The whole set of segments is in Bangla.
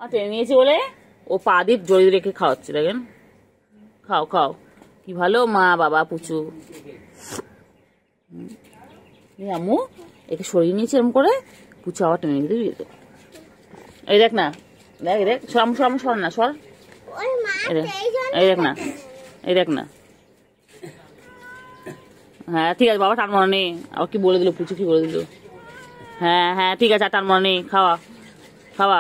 আর টেনে নিয়েছে বলে ও পা দিয়ে জড়িয়ে রেখে খাওয়াচ্ছে, দেখেন। খাও খাও, কি ভালো মা বাবা পুচু। আম্মু একে সরিয়ে নিয়েছে এরকম করে, পুচু আবার টেনে নিয়ে দিবি। এই দেখ না, দেখ দেখ, সর না, সর। এই দেখ না, এই দেখ না। হ্যাঁ ঠিক আছে বাবা, টান মনে নেই। আবার কি বলে দিল পুচু, কি বলে দিল। হ্যাঁ হ্যাঁ ঠিক আছে, আর টান মনে নেই। খাওয়া খাওয়া।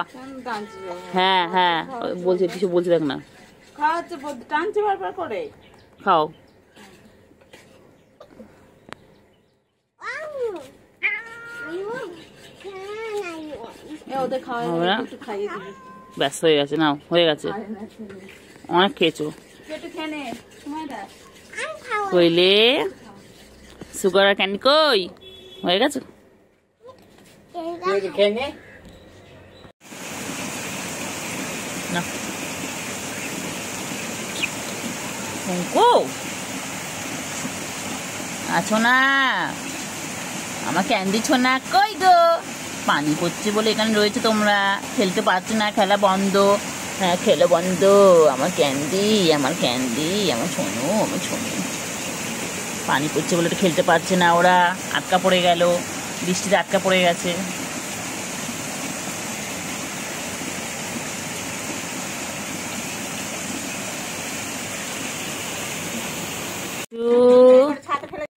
হ্যাঁ হ্যাঁ বলছে, কিছু বলছে দেখ না। টানছে বারবার করে। খাও। ওদের খাওয়া একটু খাইয়ে দিবি। ব্যস্ত হয়ে গেছে, নাও হয়ে গেছে, অনেক খেয়েছো। কইলে সুগার আর ক্যান্ডি কই হয়ে গেছে। না আছো না আমার ক্যান্ডি ছোনা, কই গো? পানি পড়ছে বলে এখানে রয়েছে তোমরা, খেলতে পারছো না, খেলা বন্ধ। হ্যাঁ খেলা বন্ধ। আমার ক্যান্ডি, আমার ক্যান্ডি, আমার ছোনু, আমার ছোনু। পানি পড়ছে বলে তো খেলতে পারছে না ওরা, আটকা পড়ে গেল, বৃষ্টিতে আটকা পড়ে গেছে।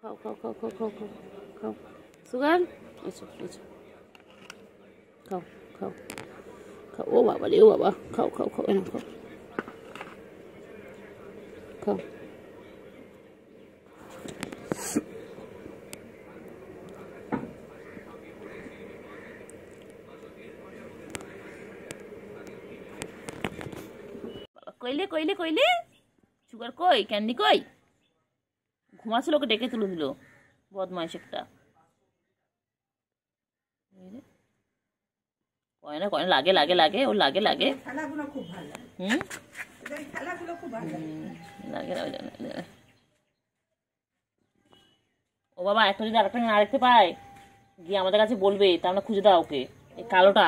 খাও খাও খাও খাও খাও খাও খাও সুগার, এসো এসো, খাও খাও খাও। ও বাবা রে, ও বাবা, খাও খাও খাও, এনে খাও খাও। কইলে কইলে কইলে সুগার কই, ক্যান্ডি কই? ঘুমাচ্ছিল, ওকে ডেকে তুলে দিল, বদমাইশ একটা। কয়না কয়না, লাগে লাগে লাগে, ও লাগে লাগে। লাগে। ও বাবা, একটা যদি আরেকটা আরেকতে পায় গিয়ে আমাদের কাছে বলবে, তা আমরা খুঁজে দাও ওকে। এই কালোটা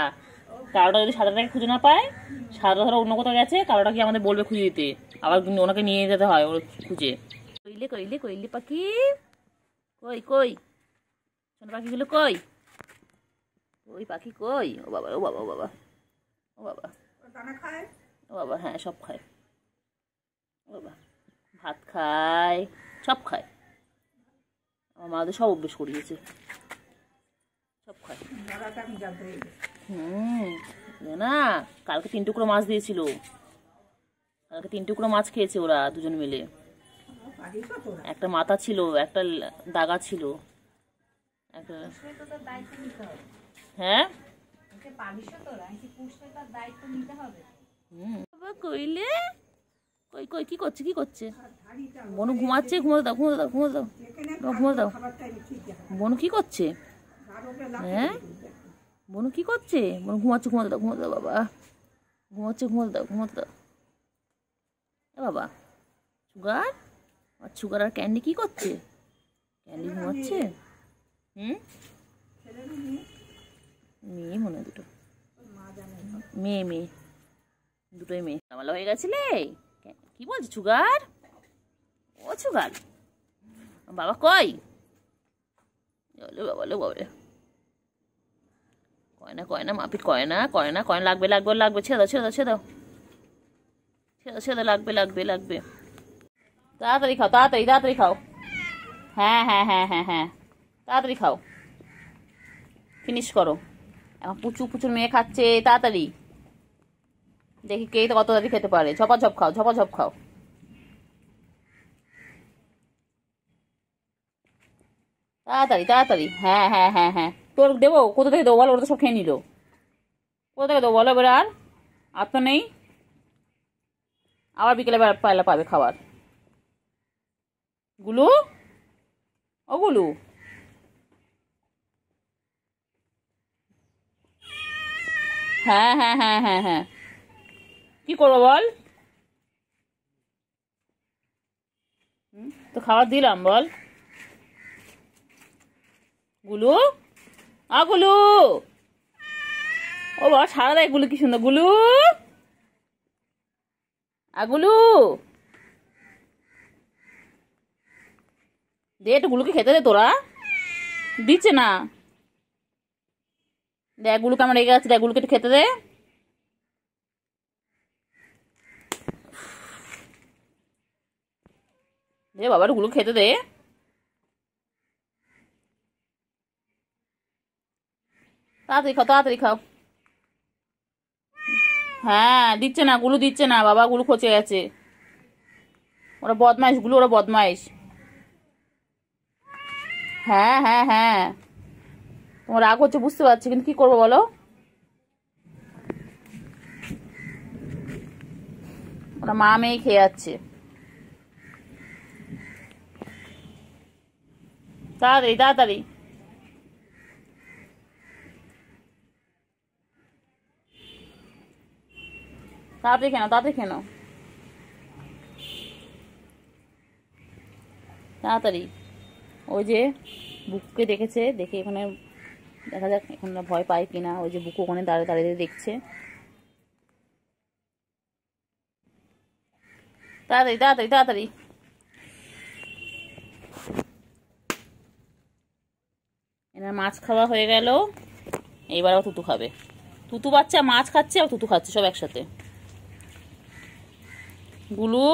যদি সাদাটাকে খুঁজে না পায়, সাদাটা ধরো অন্য কোথাও গেছে, কালোটা গিয়ে আমাদের বলবে খুঁজে দিতে, আবার ওনাকে নিয়ে যেতে হয় ওর খুঁজে। কইলে কইলে কইলে পাখি কই কই, সোনা পাখিগুলো কই, ওই পাখি কই? ও বাবা ও বাবা ও বাবা ও বাবা, ও বাবা, হ্যাঁ সব খায়। ও বাবা, ভাত খায়, সব খায়। আমার মা ওদের সব অভ্যেস করিয়েছে, সব খায়। না কালকে 3 টুকরো মাছ দিয়েছিল, কালকে 3 টুকরো মাছ খেয়েছে ওরা দুজন মিলে। একটা মাথা ছিল, একটা দাগা ছিল, একটা। হ্যাঁ কইলে কই কই, কি করছে কি করছে? বনু ঘুমাচ্ছে, ঘুমোতে দাও ঘুমোতে দাও ঘুমোতে দাও ঘুমোতে দাও। বনু কি করছে? হ্যাঁ বনু কি করছে? বনু ঘুমাচ্ছে, ঘুমোতে দাও ঘুমোতে দাও বাবা, ঘুমাচ্ছে, ঘুমোতে দাও ঘুমোতে দাও। এ বাবা সুগার, আর সুগার আর ক্যান্ডি কি করছে? ক্যান্ডি ঘুমাচ্ছে। মেয়ে মনে হয় দুটো, মেয়ে মেয়ে দুটোই মেয়ে। আমার হয়ে গেছিলে, কি বলছে সুগার? ও সুগার, বাবা কই? বাবা লো বাবা, কয়না কয়না মাপিট, কয়না কয়না কয়না, লাগবে লাগবে লাগবে, ছেড়ে দাও ছেড়ে দাও ছেড়ে দাও ছেড়ে দাও ছেড়ে দাও, লাগবে লাগবে লাগবে। তাড়াতাড়ি খাও তাড়াতাড়ি তাড়াতাড়ি খাও। হ্যাঁ হ্যাঁ হ্যাঁ হ্যাঁ হ্যাঁ তাড়াতাড়ি খাও, ফিনিশ করো। এখন পুচু পুচুর মেয়ে খাচ্ছে, তাড়াতাড়ি দেখি কে তো কত তাড়াতাড়ি খেতে পারে। ঝপাঝপ খাও ঝপাঝপ খাও, তাড়াতাড়ি তাড়াতাড়ি। হ্যাঁ হ্যাঁ হ্যাঁ হ্যাঁ, তোর দেবো কোথা থেকে দেবো বলো? ওরা তো সব খেয়ে নিল, কোথা থেকে দেবো বলো এবার? আর তো নেই, আবার বিকেলে পায়লা পাবে খাবার। গুলু, ও গুলু, হ্যাঁ হ্যাঁ হ্যাঁ হ্যাঁ হ্যাঁ, কি করবো বল? তো খাবার দিলাম, বল গুলু, গুলু, ও ও বাবা সারা দেয় গুলু, কি সুন্দর গুলু। গুলু দে একটু, গুলুকে খেতে দে, তোরা দিচ্ছে না। দেখ গুলুকে আমার রেগে আছে, দেখ গুলুকে একটু খেতে দে। দে বাবা একটু গুলুকে খেতে দে। তাড়াতাড়ি খাও, তাড়াতাড়ি খাও। হ্যাঁ দিচ্ছে না, গুলু দিচ্ছে না বাবা, গুলু খচে গেছে। ওরা বদমাইশ গুলো, ওরা বদমাইশ। হ্যাঁ হ্যাঁ হ্যাঁ, তোমার রাগ হচ্ছে বুঝতে পারছি, কিন্তু কি করবো বলো। ওরা মা মেয়ে খেয়ে যাচ্ছে। তাড়াতাড়ি তাড়াতাড়ি। তাড়াতাড়ি কেন, তাড়াতাড়ি কেন, তাড়াতাড়ি। ওই যে বুকুকে দেখেছে, দেখে এখানে দেখা যাক এখন ভয় পায় কিনা। ওই যে বুকু ওখানে দাঁড়িয়ে দাঁড়িয়ে দেখছে। তাড়াতাড়ি তাড়াতাড়ি তাড়াতাড়ি। এনার মাছ খাওয়া হয়ে গেল, এইবার তুতু খাবে। তুতু বাচ্চা মাছ খাচ্ছে আর তুতু খাচ্ছে সব একসাথে। গুলু,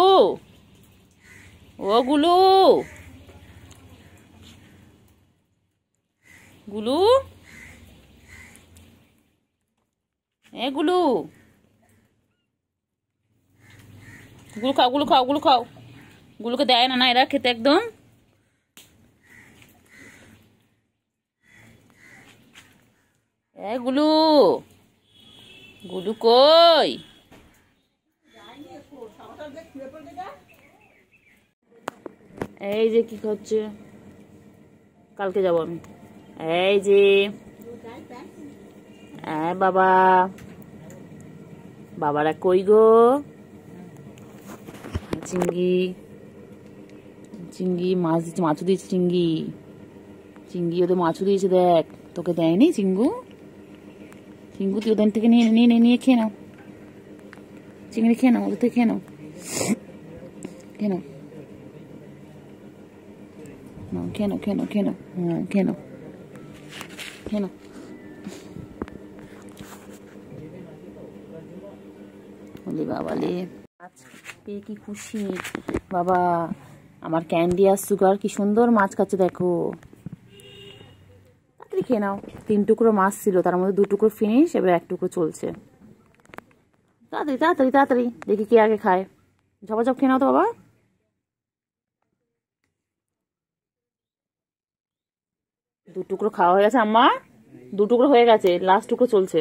ও গুলু, গুলু, এ গুলু, গুলু খাও, গুলু খাও, গুলু খাও। গুলুকে দেয় না, না এরা খেতে একদম। এ গুলু, গুলু কই? এই যে কি হচ্ছে, কালকে যাবো আমি। এই যে বাবা, বাবারা কই গো? চিংড়ি, চিংড়ি মাছ দিচ্ছে, মাছও দিয়েছে চিংড়ি। চিংড়ি ওদের মাছও দিয়েছে, দেখ তোকে দেয়নি চিঙ্গু। চিঙ্গু তুই ওদের থেকে নিয়ে নিয়ে নিয়ে খেয়ে নাও, চিংড়ি খেয়ে নাও, ওদের থেকে খেয়ে নাও, খেয়ে নাও, খেয়ে নাও, খেয়ে নাও, খেয়ে নাও, হ্যাঁ খেয়ে নাও, খেয়ে নাও। বলি বাবালে, মাছ পেয়ে কি খুশি বাবা। আমার ক্যান্ডি আর সুগার কি সুন্দর মাছ খাচ্ছে দেখো। তাড়াতাড়ি খেয়ে নাও। 3 টুকরো মাছ ছিল, তার মধ্যে 2 টুকরো ফিনিশ, এবার 1 টুকরো চলছে। তাড়াতাড়ি তাড়াতাড়ি তাড়াতাড়ি, দেখি কে আগে খায়। ঝপাঝপ খেয়ে নাও তো বাবা। দু টুকরো খাওয়া হয়ে গেছে আম্মা, 2 টুকরো হয়ে গেছে, লাস্ট টুকরো চলছে।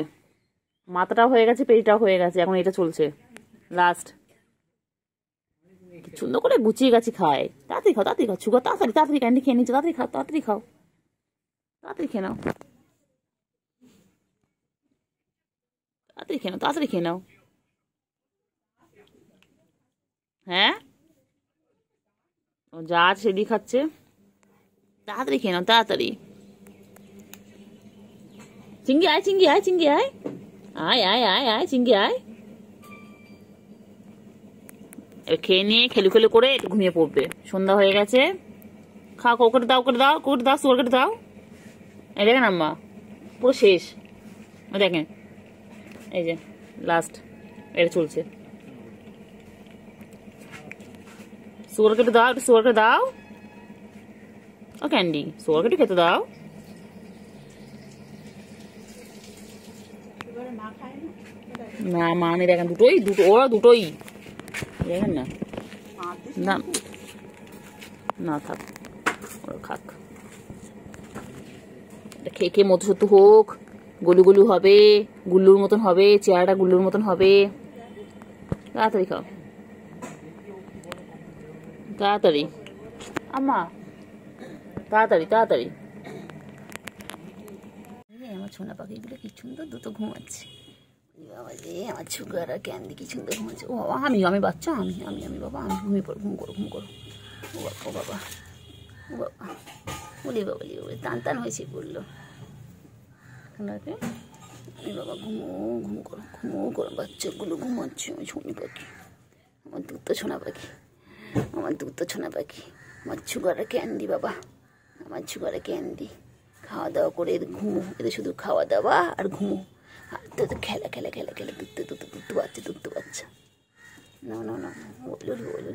মাথাটাও হয়ে গেছে, পেটটাও হয়ে গেছে, এখন এটা চলছে লাস্ট। সুন্দর করে গুছিয়ে গাছি খায়। তাড়াতাড়ি খাও, তাড়াতাড়ি খাও, সুগার তাড়াতাড়ি তাড়াতাড়ি ক্যান্ডি খেয়ে নিচ্ছে, তাড়াতাড়ি খাও, তাড়াতাড়ি খাও, তাড়াতাড়ি খেয়ে নাও, তাড়াতাড়ি খেয়ে নাও, তাড়াতাড়ি খেয়ে নাও। হ্যাঁ ও যা আছে সেদিকে খাচ্ছে, তাড়াতাড়ি খেয়ে নাও, তাড়াতাড়ি। চিঙ্গি আয়, চিঙ্গি আয়, চিঙ্গি আয়, আয় আয় আয় আয়, চিঙ্গি আয়। এবার খেয়ে নিয়ে খেলু খেলু করে একটু ঘুমিয়ে পড়বে, সন্ধ্যা হয়ে গেছে। খাও, ওকে দাও, করে দাও, করে দাও, সুগার কেটে দাও। এই দেখেন আম্মা, পুরো শেষ। দেখেন এই যে লাস্ট, এটা চলছে। সুগার কেটে দাও, একটু সুগার কেটে দাও। ও ক্যান্ডি, সুগার কেটে খেতে দাও। না মা নেই, দেখেন দুটোই, ওরা দুটোই দেখেন না। না না থাক, ওরা খাক। খেয়ে খেয়ে মতো সত্য হোক, গলু গলু হবে, গুল্লুর মতন হবে, চেহারাটা গুল্লুর মতন হবে। তাড়াতাড়ি খাও, তাড়াতাড়ি আম্মা, তাড়াতাড়ি তাড়াতাড়ি। আমার সোনা পাখিগুলো কি সুন্দর দুটো ঘুমাচ্ছে। বাবা রে, আমার সুগার আর ক্যান্ডি কি সুন্দর ঘুমাচ্ছে। ও বাবা, আমি বাচ্চা, আমি আমি আমি বাবা, আমি ঘুমিয়ে পড়ো, ঘুম করো, ঘুম করো। ও বাবা, ও বাবা, ও বাবা, বলি বাবা, টান টান হয়েছে বললো। বাবা ঘুমো করো বাচ্চাগুলো ঘুমাচ্ছে। আমি সোনি পাখি, আমার দুধ তো সোনা পাখি, আমার দুধ তো সোনা পাখি, আমার সুগারে ক্যান্ডি বাবা, আমার সুগারে ক্যান্ডি। খাওয়া দাওয়া করে ঘুমো, এদের শুধু খাওয়া দাওয়া আর ঘুমো। আর তো খেলা খেলা খেলা খেলা দুধ বাচ্চা। না না না বলে বলে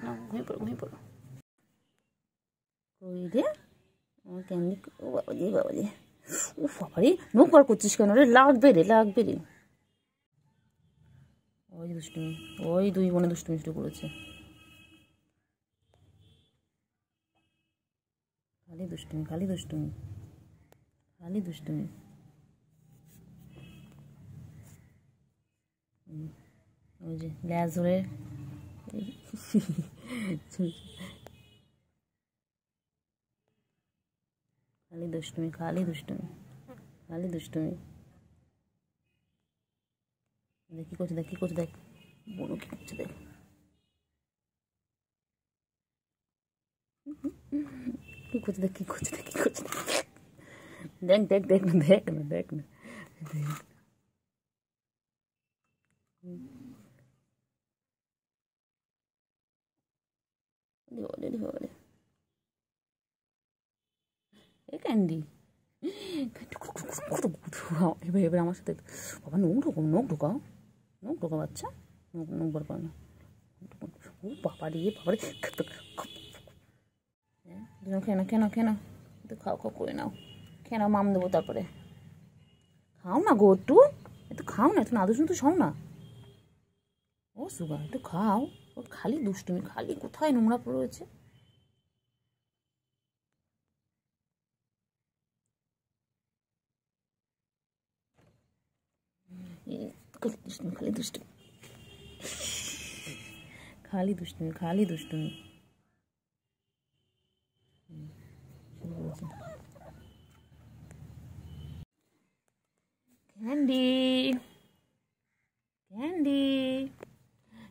না, ঘুমিয়ে পড়ো। ওই রে আমার ক্যান্ডি, ও বাবাজি ও বাবারে, নোক বার করছিস কেন রে? লাগবে রে। ওই দুষ্টুমি, ওই দুই বোনে দুষ্টুমি শুরু করেছে। খালি দুষ্টুমি। ওই যে ল্যাজ ধরে খালি দুষ্টুমি। দেখ কি করছে দেখ বলো কি করছে দেখ। কি করছে দেখ দেখ না। এ ক্যান্ডি এবার আমার সাথে বাবা নখ ঢোকাও বাচ্চা, নখ বার করে না। ও বাবারে কেন তো খাও করে নাও, খেয়ে নাও, মাম দেবো তারপরে। খাও না গো একটু খাও না, একটু নাদুস তো খাও না। ও সুগা একটু খাও। ও খালি দুষ্টুমি, খালি কোথায় নোংরা পড়ে রয়েছে। খালি দুষ্টুমি।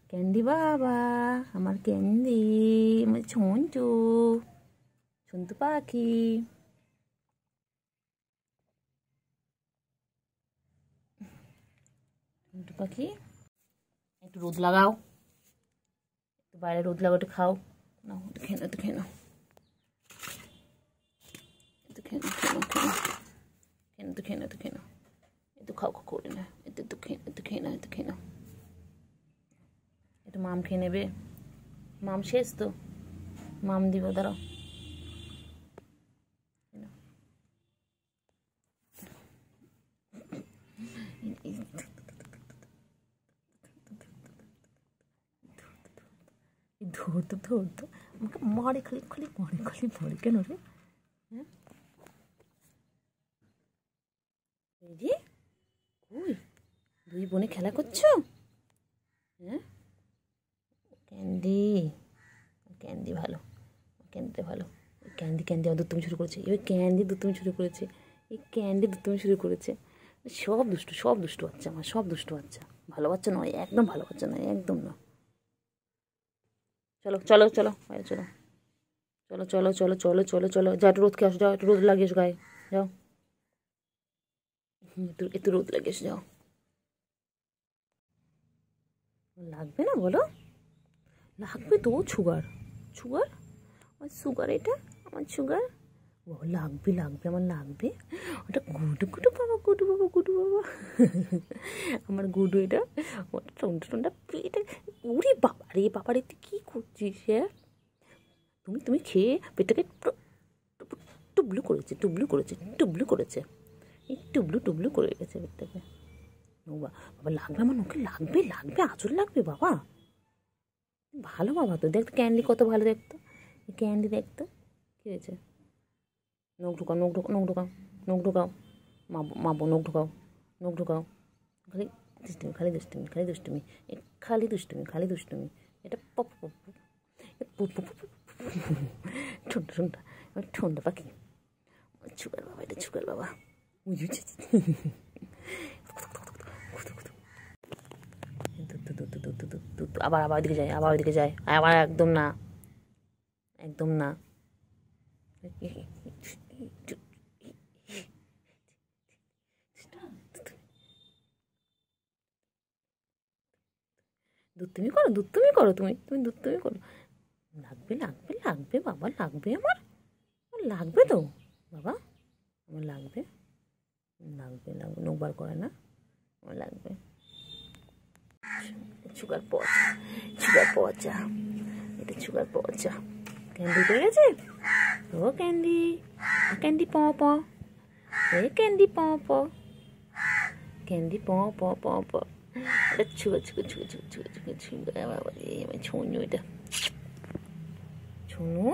ক্যান্ডি বাবা, আমার ক্যান্ডি, আমার সন্তু পাখি। সন্তু পাখি একটু রোদ লাগাও, একটু বাইরে রোদ লাগাও, একটু খাও না, একটু খেয়ে নাও। একটু খাও করে না, একটু খেয়ে নাও। একটু মাম খেয়ে নেবে, মাম শেষ তো, মাম দিব, দাঁড়াও। ধর আমাকে মারে খালি মারে কেন রে? হ্যাঁ ওই দুই বোনে খেলা করছো? হ্যাঁ ক্যান্ডি ভালো, ক্যান্ডিটা ভালো। ক্যান্ডি আমার দুধ শুরু করেছে, এবার ক্যান্ডি দুধ শুরু করেছে, সব দুষ্টু বাচ্চা, আমার সব দুষ্টু বাচ্চা, ভালো বাচ্চা নয়, একদম ভালো বাচ্চা নয়, একদম না। চলো বাইরে চলো, যা একটু রোদ খেয়ে আসো, যাও একটু রোদ লাগিয়ে এসো গায়ে, যাও একটু রোদ লাগিয়ে এসো, যাও। লাগবে না বলো? লাগবে তো, সুগার এটা আমার সুগার। ও লাগবে আমার লাগবে, ওটা গুডু বাবা আমার গুডু, এটা ওটা টোনটা পেটে। উরে বাবারে তুই কী করছিস? হ্যাঁ তুমি খেয়ে পেটটাকে টুবলু করেছে এই টুবলু করে রেখেছে পেটটাকে। বাবা লাগবে আমার নখে, লাগবে আঁচল লাগবে বাবা। ভালো বাবা তো, দেখতো ক্যান্ডি কত ভালো দেখতো, ক্যান্ডি দেখতো। কী হয়েছে? নখ ঢুকাও মাবো, নখ ঢুকাও। খালি দুষ্টুমি। এটা ঠোঁটা পাখি, সুগার বাবা, এটা সুগার বাবা। আবার ওইদিকে যায়, আবার একদম না। দুধ তুমি করো তুমি দুধ তুমি করো। লাগবে লাগবে লাগবে বাবা, লাগবে আমার লাগবে তো বাবা, আমার লাগবে লাগবে লাগবে, নোবার করে না, আমার লাগবে। সুগার পচা, এটা সুগার পচা। ক্যান্ডি উঠে গেছে, ও ক্যান্ডি, ক্যান্ডি প প, এ ক্যান্ডি প প, ক্যান্ডি প প প প। এটা সুগার বাবা রে, আমার ছুঁয়ো, এটা ছুঁয়ো।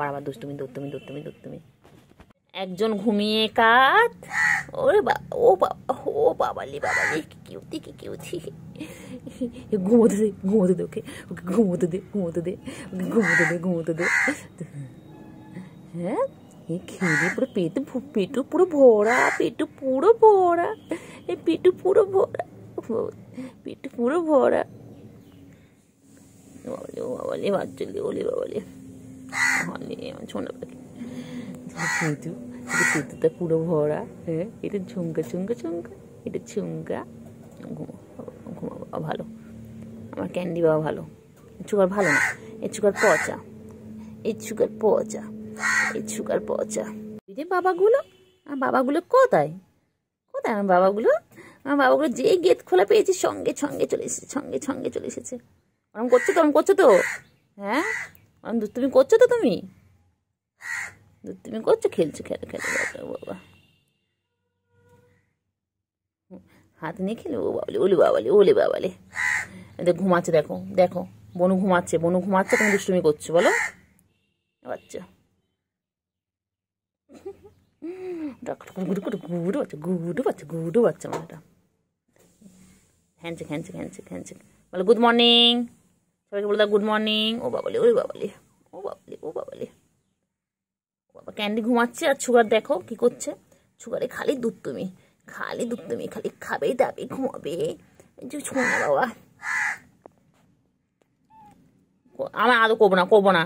আবার দুষ্টুমি। একজন ঘুমিয়ে কাত, ওরে বাবা, ও বাবালি কি কিউটি। ঘুমোতে দে ওকে, ঘুমোতে দে। হ্যাঁ, খেয়ে পুরো পেটু পুরো ভরা, পেটু পুরো ভরা। বাবালে বাচ্চালে, ওলে বাবালে, আমার ছোনা পাখি পেটুটা পুরো ভরা। হ্যাঁ, এটা ঝুমকা, এটা ঝুমকা। ঘুমা বাবা ভালো, আমার ক্যান্ডি বাবা ভালো। সুগার ভালো না, এই সুগার পচা, এই যে বাবাগুলো কোথায় আমার বাবাগুলো? যেই গেট খোলা পেয়েছি সঙ্গে চলে এসেছে। ওরম করছো তো হ্যাঁ, ওরম দুষ্টুমি করছো তো তুমি, খেলছো বাবা, হাত নিয়ে খেলে। ওলে বাবালে ঘুমাচ্ছে, দেখো বনু ঘুমাচ্ছে, তুমি দুষ্টুমি করছো বলো বাচ্চা। গুডু বাচ্চা আমার এটা। হ্যান্ডশেক বলো গুড মর্নিং, সবাইকে বলে দাও গুড মর্নিং। ও বাবালে বাবা, ক্যান্ডি ঘুমাচ্ছে আর সুগার দেখো কি করছে। সুগারে খালি দুধ তুমি, খালি খাবে দাবে ঘুমাবে। শোনা বাবা, আমার আদৌ করবো না